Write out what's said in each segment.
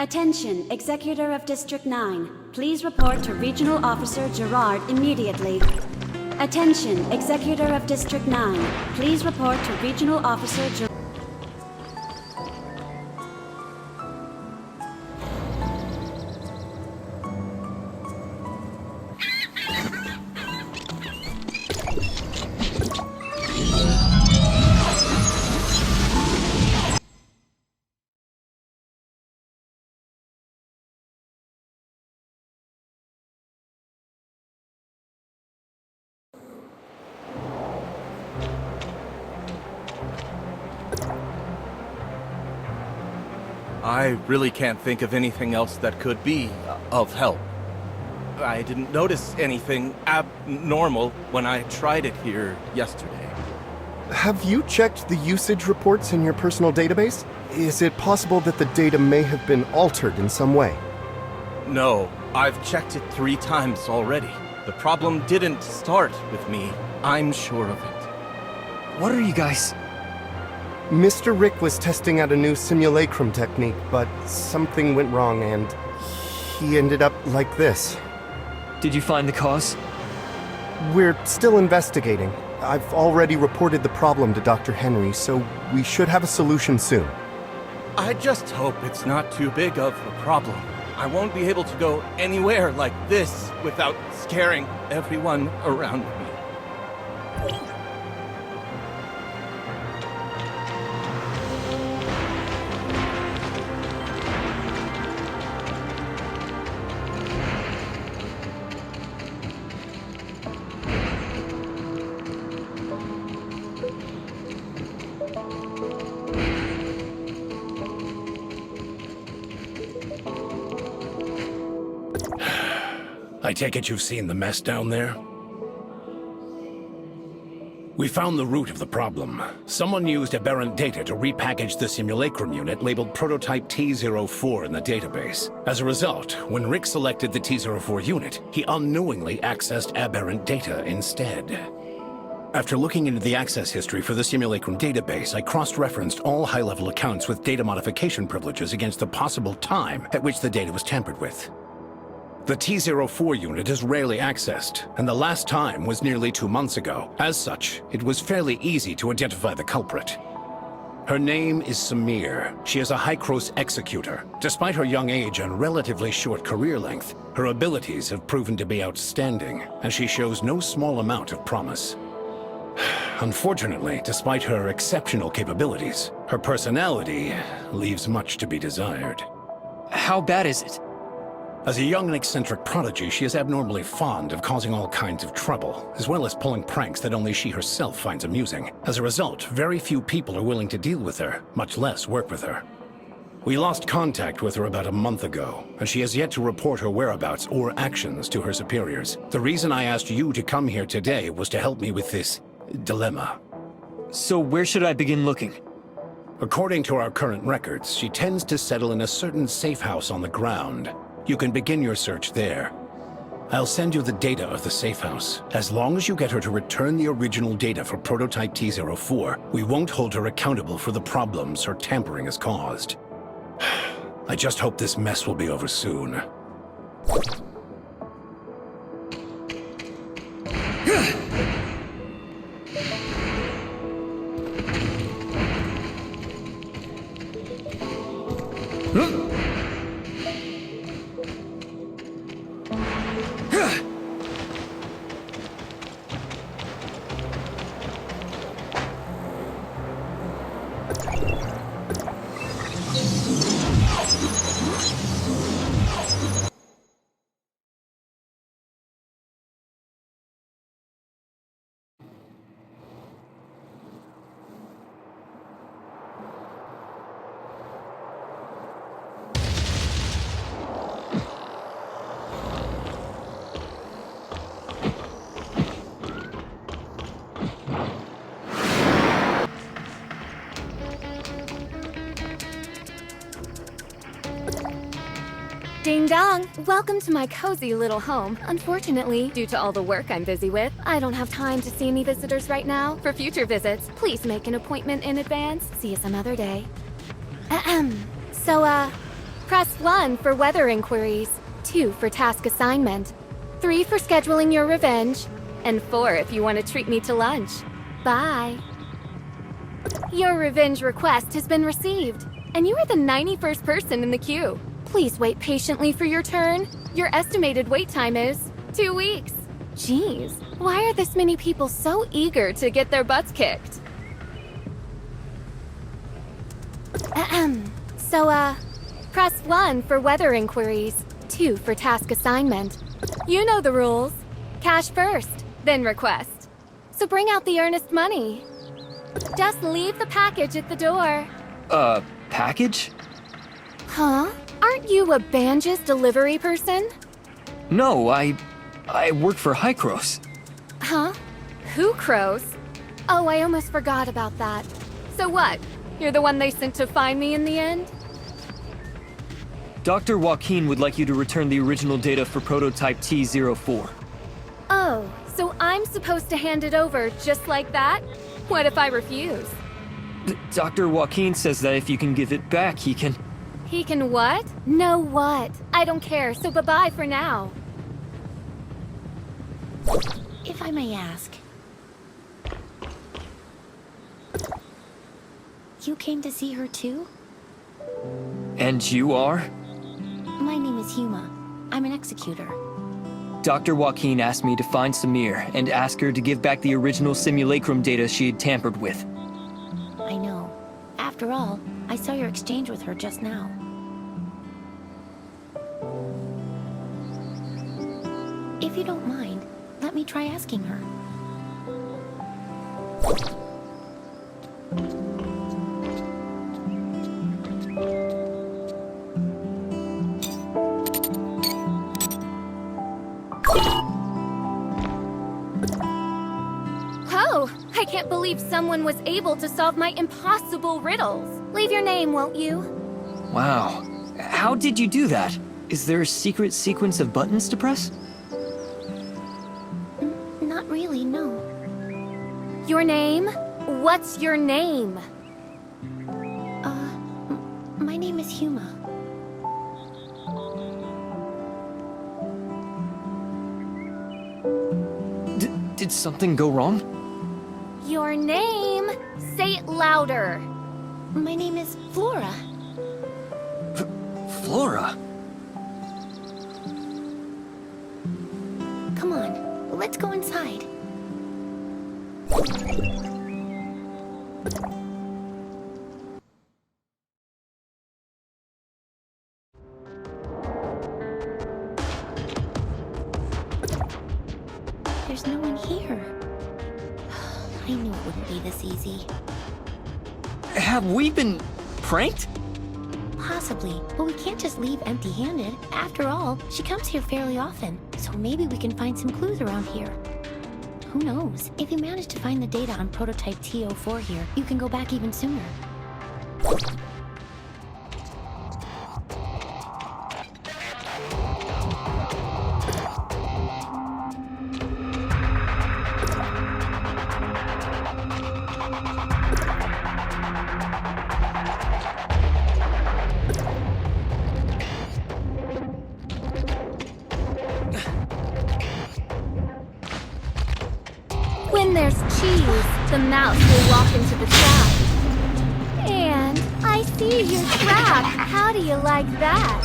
Attention, Executor of District 9. Please report to Regional Officer Gerard immediately. Attention, Executor of District 9. Please report to Regional Officer Gerard. I really can't think of anything else that could be of help. I didn't notice anything abnormal when I tried it here yesterday. Have you checked the usage reports in your personal database? Is it possible that the data may have been altered in some way? No, I've checked it 3 times already. The problem didn't start with me. I'm sure of it. What are you guys? Mr. Rick was testing out a new simulacrum technique, but something went wrong and he ended up like this. Did you find the cause? We're still investigating. I've already reported the problem to Dr. Henry, so we should have a solution soon. I just hope it's not too big of a problem. I won't be able to go anywhere like this without scaring everyone around me. I take it you've seen the mess down there? We found the root of the problem. Someone used aberrant data to repackage the simulacrum unit labeled Prototype T-04 in the database. As a result, when Rick selected the T-04 unit, he unknowingly accessed aberrant data instead. After looking into the access history for the simulacrum database, I cross-referenced all high-level accounts with data modification privileges against the possible time at which the data was tampered with. The T-04 unit is rarely accessed, and the last time was nearly 2 months ago. As such, it was fairly easy to identify the culprit. Her name is Samir. She is a High-Cross executor. Despite her young age and relatively short career length, her abilities have proven to be outstanding, and she shows no small amount of promise. Unfortunately, despite her exceptional capabilities, her personality leaves much to be desired. How bad is it? As a young and eccentric prodigy, she is abnormally fond of causing all kinds of trouble, as well as pulling pranks that only she herself finds amusing. As a result, very few people are willing to deal with her, much less work with her. We lost contact with her about a month ago, and she has yet to report her whereabouts or actions to her superiors. The reason I asked you to come here today was to help me with this dilemma. So where should I begin looking? According to our current records, she tends to settle in a certain safe house on the ground. You can begin your search there. I'll send you the data of the safe house. As long as you get her to return the original data for Prototype T-04, we won't hold her accountable for the problems her tampering has caused. I just hope this mess will be over soon. Ding dong! Welcome to my cozy little home. Unfortunately, due to all the work I'm busy with, I don't have time to see any visitors right now. For future visits, please make an appointment in advance. See you some other day. Ahem. So, Press 1 for weather inquiries, 2 for task assignment, 3 for scheduling your revenge, and 4 if you want to treat me to lunch. Bye. Your revenge request has been received, and you are the 91st person in the queue. Please wait patiently for your turn. Your estimated wait time is 2 weeks. Jeez, why are this many people so eager to get their butts kicked? Ahem. So, press 1 for weather inquiries, 2 for task assignment. You know the rules. Cash first, then request. So bring out the earnest money. Just leave the package at the door. Package? Huh? Aren't you a Banja's delivery person? No, I work for Hycros. Huh? Who crows? Oh, I almost forgot about that. So what? You're the one they sent to find me in the end? Dr. Joaquin would like you to return the original data for prototype T04. Oh, so I'm supposed to hand it over just like that? What if I refuse? Dr. Joaquin says that if you can give it back, he can... He can what? No what? I don't care, so bye-bye for now. If I may ask, you came to see her too? And you are? My name is Huma. I'm an executor. Dr. Joaquin asked me to find Samir and ask her to give back the original simulacrum data she had tampered with. I know. After all, I saw your exchange with her just now. If you don't mind, let me try asking her. Oh, I can't believe someone was able to solve my impossible riddles. Leave your name, won't you? Wow. How did you do that? Is there a secret sequence of buttons to press? Not really, no. Your name? What's your name? My name is Huma. Did something go wrong? Your name? Say it louder. My name is Flora. Flora? Come on, let's go inside. There's no one here. I knew it wouldn't be this easy. Have we been pranked? Possibly, but we can't just leave empty-handed. After all, she comes here fairly often, so maybe we can find some clues around here. Who knows? If you manage to find the data on prototype T04 here, you can go back even sooner. When there's cheese, the mouse will walk into the trap. And I see your trap. How do you like that?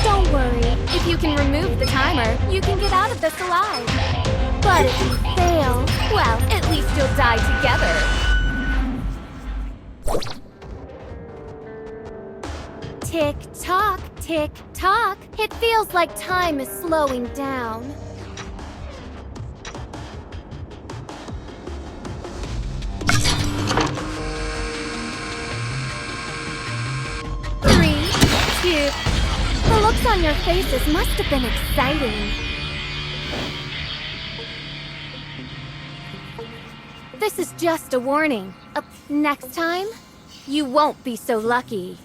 Don't worry. If you can remove the timer, you can get out of this alive. But if you fail, well, at least you'll die together. Tick-tock, tick-tock. It feels like time is slowing down. 3, 2. The looks on your faces must have been exciting. This is just a warning. Next time, you won't be so lucky.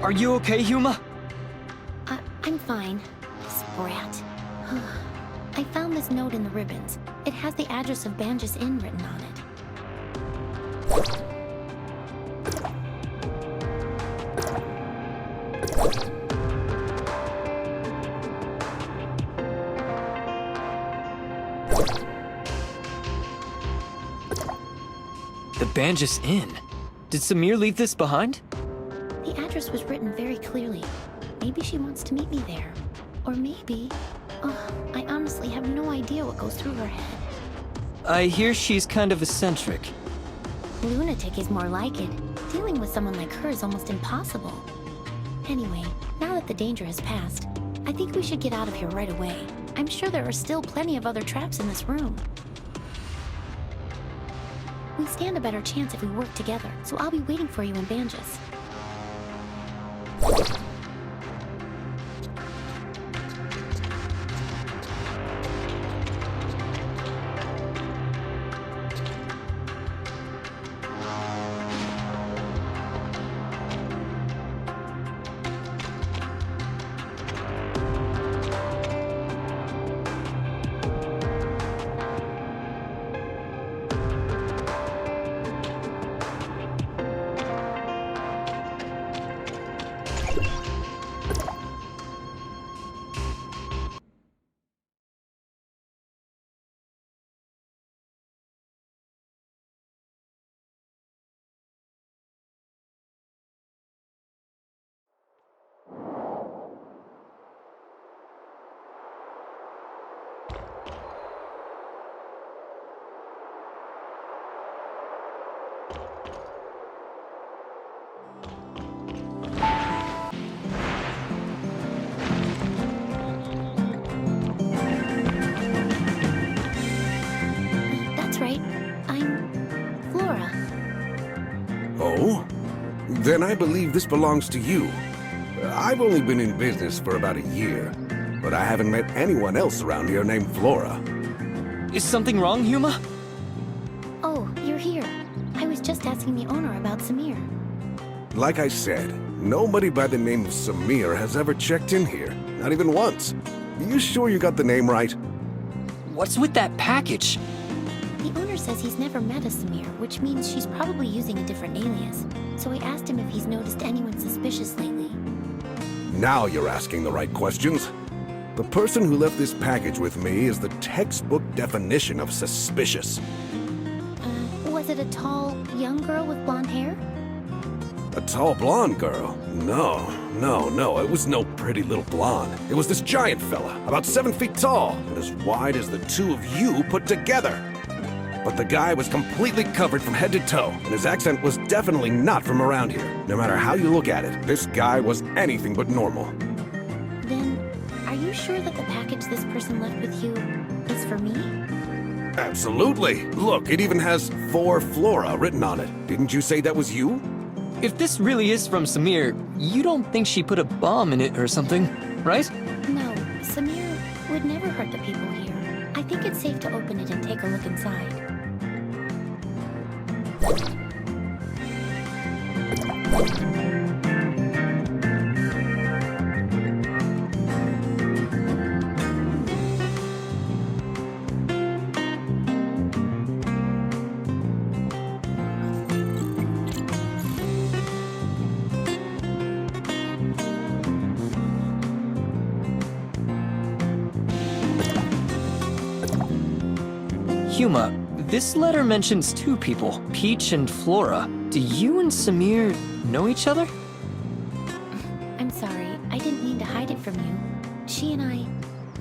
Are you okay, Huma? I'm fine. Sprat. I found this note in the ribbons. It has the address of Banjas Inn written on it. The Banjus Inn. Did Samir leave this behind? The address was written very clearly. Maybe she wants to meet me there. Or maybe... Oh, I honestly have no idea what goes through her head. I hear she's kind of eccentric. Lunatic is more like it. Dealing with someone like her is almost impossible. Anyway, now that the danger has passed, I think we should get out of here right away. I'm sure there are still plenty of other traps in this room. We stand a better chance if we work together, so I'll be waiting for you in Banjus. Oh? Then I believe this belongs to you. I've only been in business for about a year, but I haven't met anyone else around here named Flora. Is something wrong, Huma? Oh, you're here. I was just asking the owner about Samir. Like I said, nobody by the name of Samir has ever checked in here. Not even once. Are you sure you got the name right? What's with that package? The owner says he's never met a Samir, which means she's probably using a different alias. So I asked him if he's noticed anyone suspicious lately. Now you're asking the right questions. The person who left this package with me is the textbook definition of suspicious. Was it a tall, young girl with blonde hair? A tall blonde girl? No. It was no pretty little blonde. It was this giant fella, about 7 feet tall, and as wide as the two of you put together. But the guy was completely covered from head to toe, and his accent was definitely not from around here. No matter how you look at it, this guy was anything but normal. Then, are you sure that the package this person left with you is for me? Absolutely! Look, it even has "For Flora" written on it. Didn't you say that was you? If this really is from Samir, you don't think she put a bomb in it or something, right? No, Samir would never hurt the people here. I think it's safe to open it and take a look inside. Huma, this letter mentions two people, Peach and Flora. Do you and Samir know each other? I'm sorry, I didn't mean to hide it from you. She and I,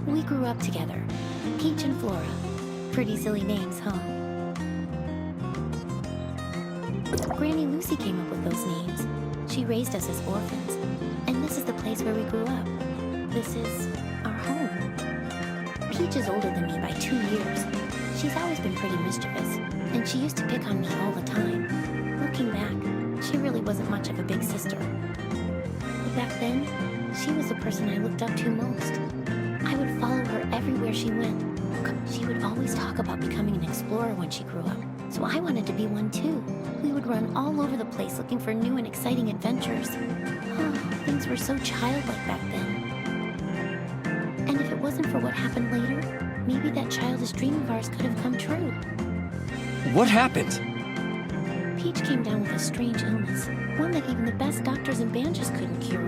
we grew up together. Peach and Flora. Pretty silly names, huh? Granny Lucy came up with those names. She raised us as orphans. And this is the place where we grew up. This is our home. Peach is older than me by 2 years. She's always been pretty mischievous, and she used to pick on me all the time. Looking back, she really wasn't much of a big sister. But back then, she was the person I looked up to most. I would follow her everywhere she went. She would always talk about becoming an explorer when she grew up, so I wanted to be one too. We would run all over the place looking for new and exciting adventures. Oh, things were so childlike back then. And if it wasn't for what happened later, maybe that childish dream of ours could have come true. What happened? Peach came down with a strange illness, one that even the best doctors and Banjas couldn't cure.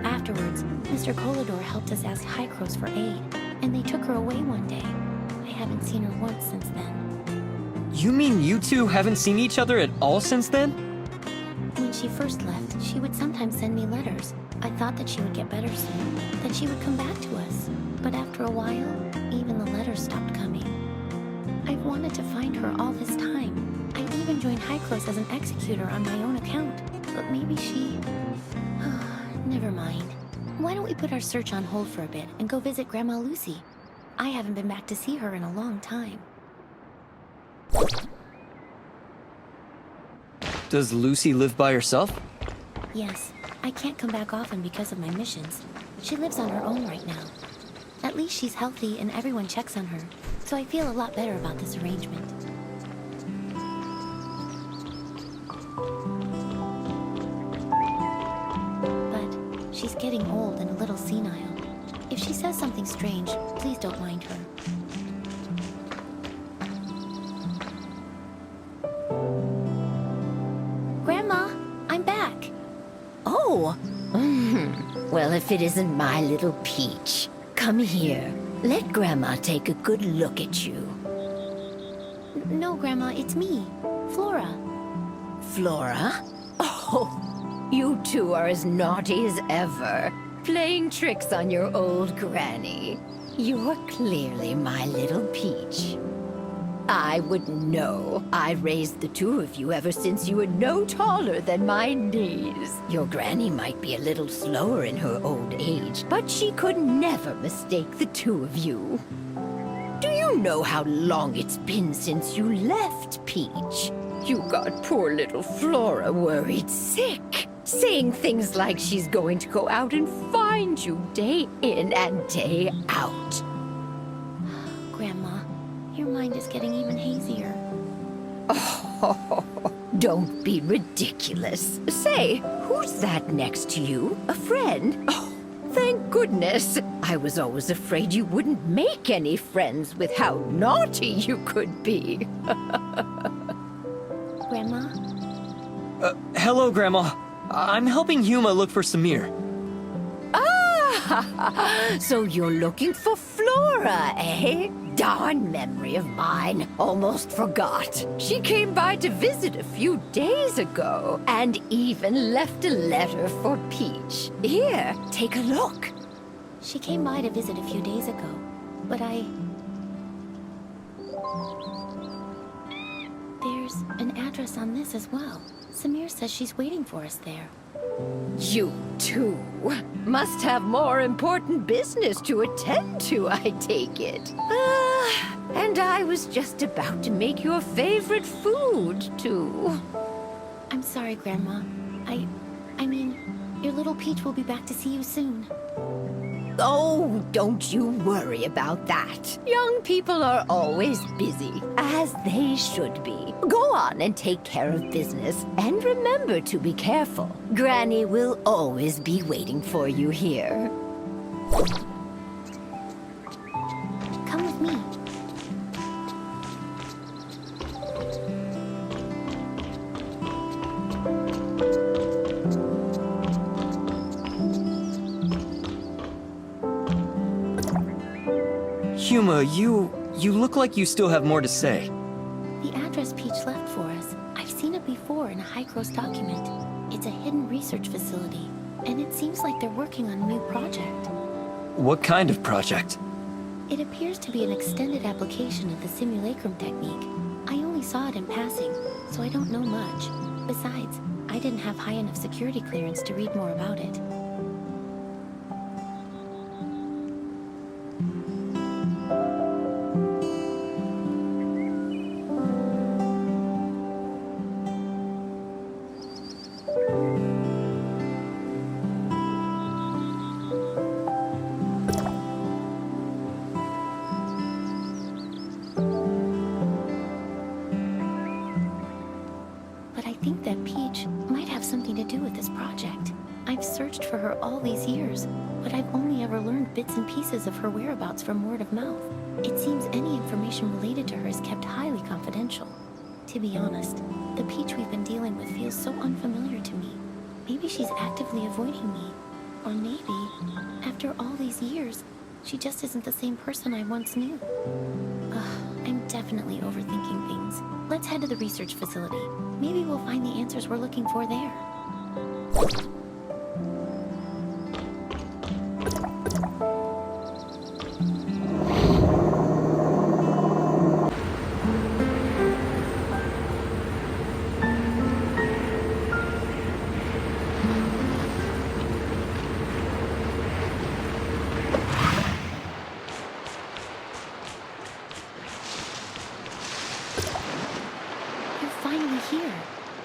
Afterwards, Mr. Colador helped us ask Hycros for aid, and they took her away one day. I haven't seen her once since then. You mean you two haven't seen each other at all since then? When she first left, she would sometimes send me letters. I thought that she would get better soon, that she would come back to us. But after a while, even the letters stopped coming. I've wanted to find her all this time. I even joined Hycros as an executor on my own account. But maybe she... Never mind. Why don't we put our search on hold for a bit and go visit Grandma Lucy? I haven't been back to see her in a long time. Does Lucy live by herself? Yes, I can't come back often because of my missions. She lives on her own right now. At least she's healthy and everyone checks on her, so I feel a lot better about this arrangement. But she's getting old and a little senile. If she says something strange, please don't mind her. Grandma, I'm back. Oh, well, if it isn't my little Peach. Come here. Let Grandma take a good look at you. No, Grandma, it's me, Flora. Flora? Oh, you two are as naughty as ever, playing tricks on your old granny. You're clearly my little Peach. I wouldn't know. I raised the two of you ever since you were no taller than my knees. Your granny might be a little slower in her old age, but she could never mistake the two of you. Do you know how long it's been since you left, Peach? You got poor little Flora worried sick, saying things like she's going to go out and find you day in and day out. Grandma, your mind is getting even hazier. Oh, don't be ridiculous. Say, who's that next to you? A friend? Oh, thank goodness. I was always afraid you wouldn't make any friends with how naughty you could be. Grandma? Hello, Grandma. I'm helping Huma look for Samir. Ah, so you're looking for Flora, eh? Darn memory of mine. Almost forgot. She came by to visit a few days ago, and even left a letter for Peach. Here, take a look. She came by to visit a few days ago, but There's an address on this as well. Samir says she's waiting for us there. You two must have more important business to attend to, I take it. And I was just about to make your favorite food, too. I'm sorry, Grandma. I mean, your little Peach will be back to see you soon. Oh, don't you worry about that. Young people are always busy, as they should be. Go on and take care of business, and remember to be careful. Granny will always be waiting for you here. Come with me. Huma, you look like you still have more to say. The address Peach left for us. I've seen it before in a Hycros document. It's a hidden research facility, and it seems like they're working on a new project. What kind of project? It appears to be an extended application of the simulacrum technique. I only saw it in passing, so I don't know much. Besides, I didn't have high enough security clearance to read more about it. But I think that Peach might have something to do with this project. I've searched for her all these years, but I've only ever learned bits and pieces of her whereabouts from word of mouth. It seems any information related to her is kept highly confidential. To be honest, the Peach we've been dealing with feels so unfamiliar to me. Maybe she's actively avoiding me. Or maybe, after all these years, she just isn't the same person I once knew. Ugh, I'm definitely overthinking things. Let's head to the research facility. Maybe we'll find the answers we're looking for there.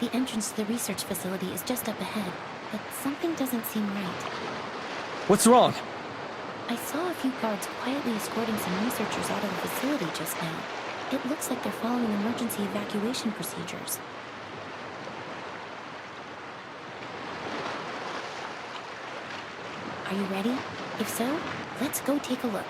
The entrance to the research facility is just up ahead, but something doesn't seem right. What's wrong? I saw a few guards quietly escorting some researchers out of the facility just now. It looks like they're following emergency evacuation procedures. Are you ready? If so, let's go take a look.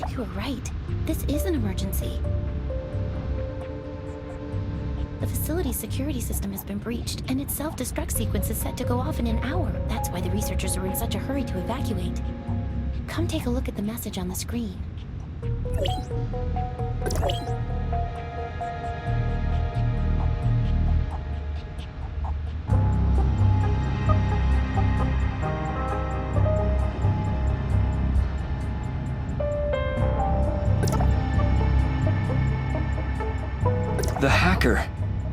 You were right. This is an emergency. The facility's security system has been breached, and its self-destruct sequence is set to go off in an hour. That's why the researchers are in such a hurry to evacuate. Come take a look at the message on the screen. The hacker.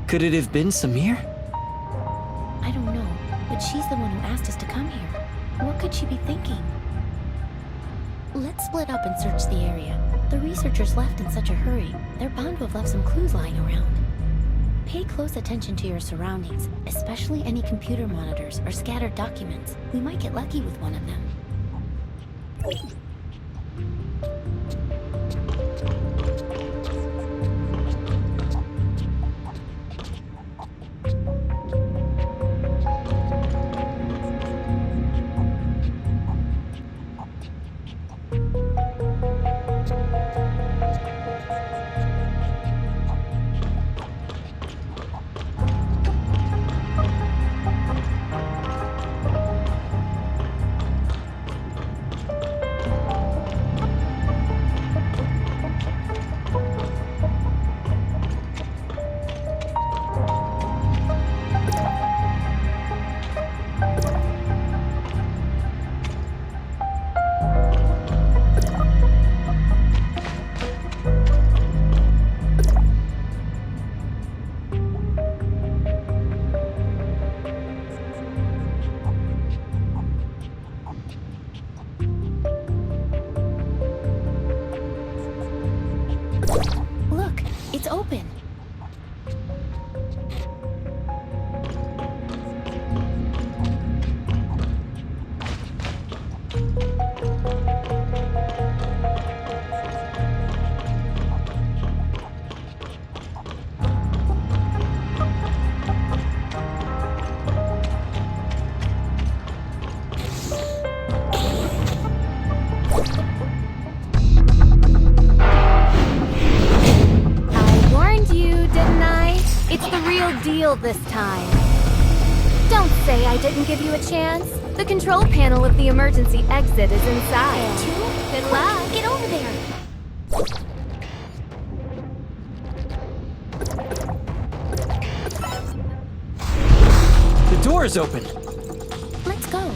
Could it have been Samir? I don't know, but she's the one who asked us to come here. What could she be thinking? Let's split up and search the area. The researchers left in such a hurry. They're bound to have left some clues lying around. Pay close attention to your surroundings, especially any computer monitors or scattered documents. We might get lucky with one of them. Look, it's open. Deal this time. Don't say I didn't give you a chance. The control panel of the emergency exit is inside. Good luck. Get over there. The door is open. Let's go.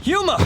Yuma!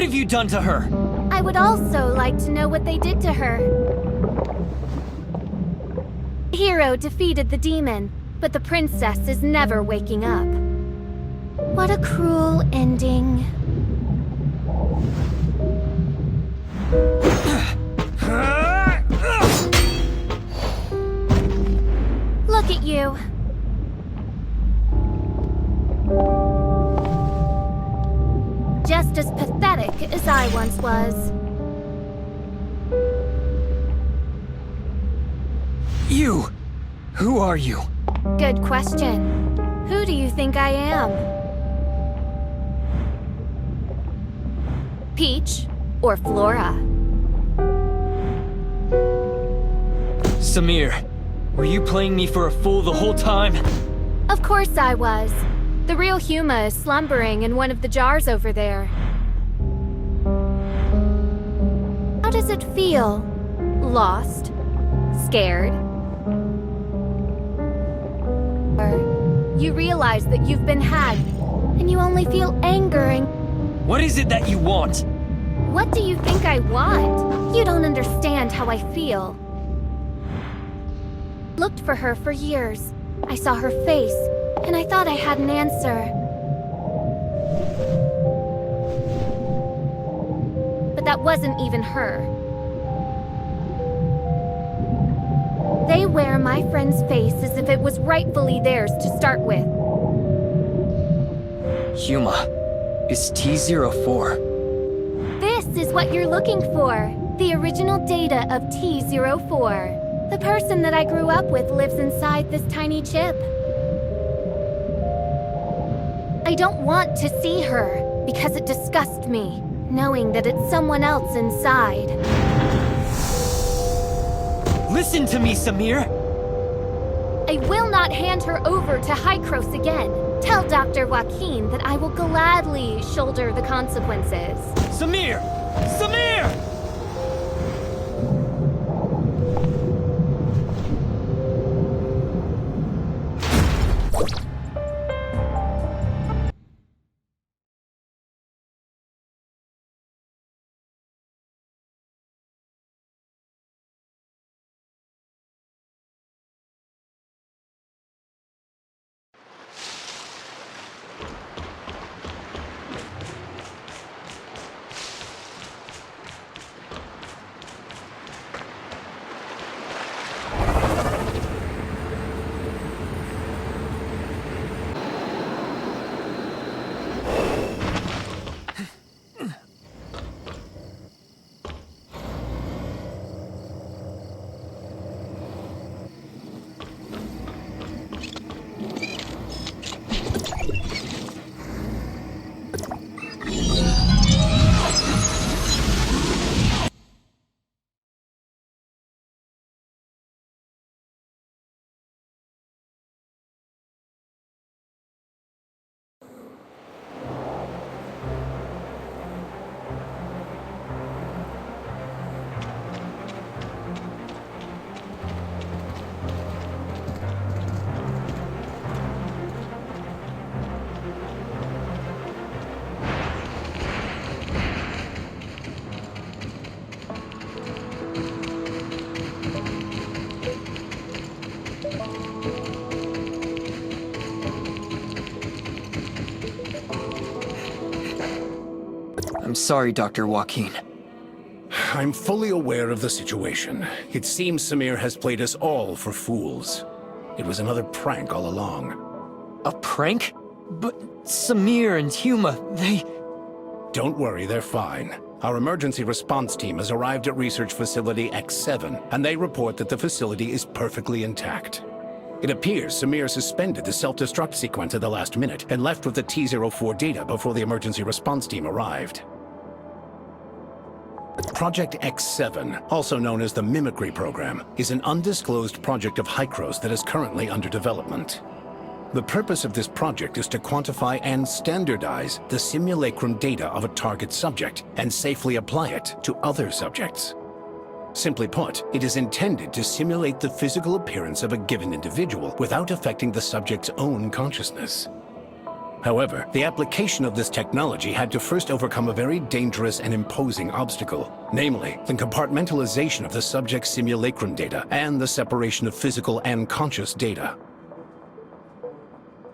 have you done to her? I would also like to know what they did to her. Hero defeated the demon, but the princess is never waking up. What a cruel ending. Look at you. Just as pathetic as I once was. You! Who are you? Good question. Who do you think I am? Peach or Flora? Samir, were you playing me for a fool the whole time? Of course I was. The real Huma is slumbering in one of the jars over there. How does it feel? Lost? Scared? Or you realize that you've been had, and you only feel anger and... What is it that you want? What do you think I want? You don't understand how I feel. Looked for her for years. I saw her face, and I thought I had an answer. But that wasn't even her. They wear my friend's face as if it was rightfully theirs to start with. Huma, is T04. This is what you're looking for. The original data of T04. The person that I grew up with lives inside this tiny chip. I don't want to see her, because it disgusts me, knowing that it's someone else inside. Listen to me, Samir! I will not hand her over to Hykros again. Tell Dr. Joaquin that I will gladly shoulder the consequences. Samir! Samir! I'm sorry, Dr. Joaquin. I'm fully aware of the situation. It seems Samir has played us all for fools. It was another prank all along. A prank? But Samir and Huma, they... Don't worry, they're fine. Our emergency response team has arrived at Research Facility X7, and they report that the facility is perfectly intact. It appears Samir suspended the self-destruct sequence at the last minute and left with the T04 data before the emergency response team arrived. Project X7, also known as the Mimicry Program, is an undisclosed project of Hykros that is currently under development. The purpose of this project is to quantify and standardize the simulacrum data of a target subject and safely apply it to other subjects. Simply put, it is intended to simulate the physical appearance of a given individual without affecting the subject's own consciousness. However, the application of this technology had to first overcome a very dangerous and imposing obstacle, namely, the compartmentalization of the subject's simulacrum data and the separation of physical and conscious data.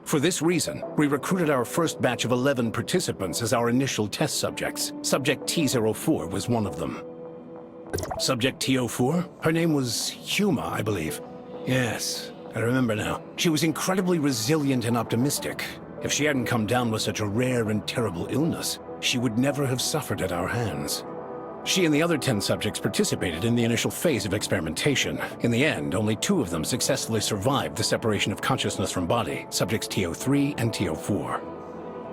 For this reason, we recruited our first batch of 11 participants as our initial test subjects. Subject T04 was one of them. Subject T04? Her name was Huma, I believe. Yes, I remember now. She was incredibly resilient and optimistic. If she hadn't come down with such a rare and terrible illness, she would never have suffered at our hands. She and the other 10 subjects participated in the initial phase of experimentation. In the end, only 2 of them successfully survived the separation of consciousness from body, subjects T03 and T04.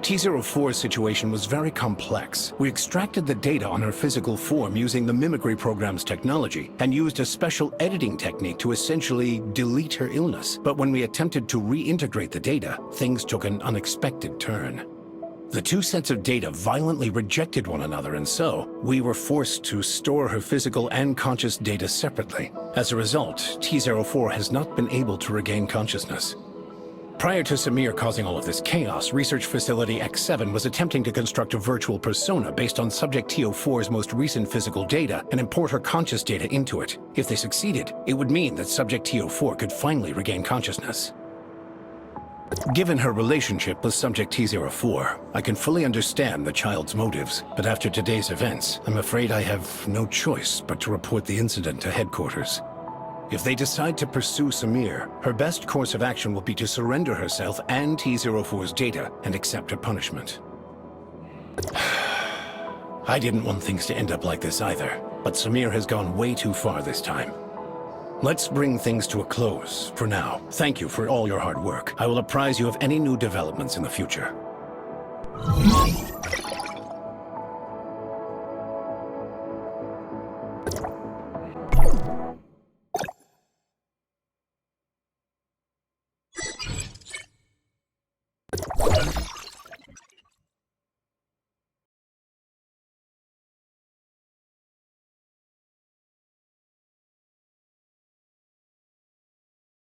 T04's situation was very complex. We extracted the data on her physical form using the mimicry program's technology and used a special editing technique to essentially delete her illness. But when we attempted to reintegrate the data, things took an unexpected turn. The 2 sets of data violently rejected one another, and so we were forced to store her physical and conscious data separately. As a result, T04 has not been able to regain consciousness. Prior to Samir causing all of this chaos, Research Facility X7 was attempting to construct a virtual persona based on Subject T04's most recent physical data and import her conscious data into it. If they succeeded, it would mean that Subject T04 could finally regain consciousness. Given her relationship with Subject T04, I can fully understand the child's motives, but after today's events, I'm afraid I have no choice but to report the incident to headquarters. If they decide to pursue Samir, her best course of action will be to surrender herself and T04's data and accept her punishment. I didn't want things to end up like this either, but Samir has gone way too far this time. Let's bring things to a close for now. Thank you for all your hard work. I will apprise you of any new developments in the future.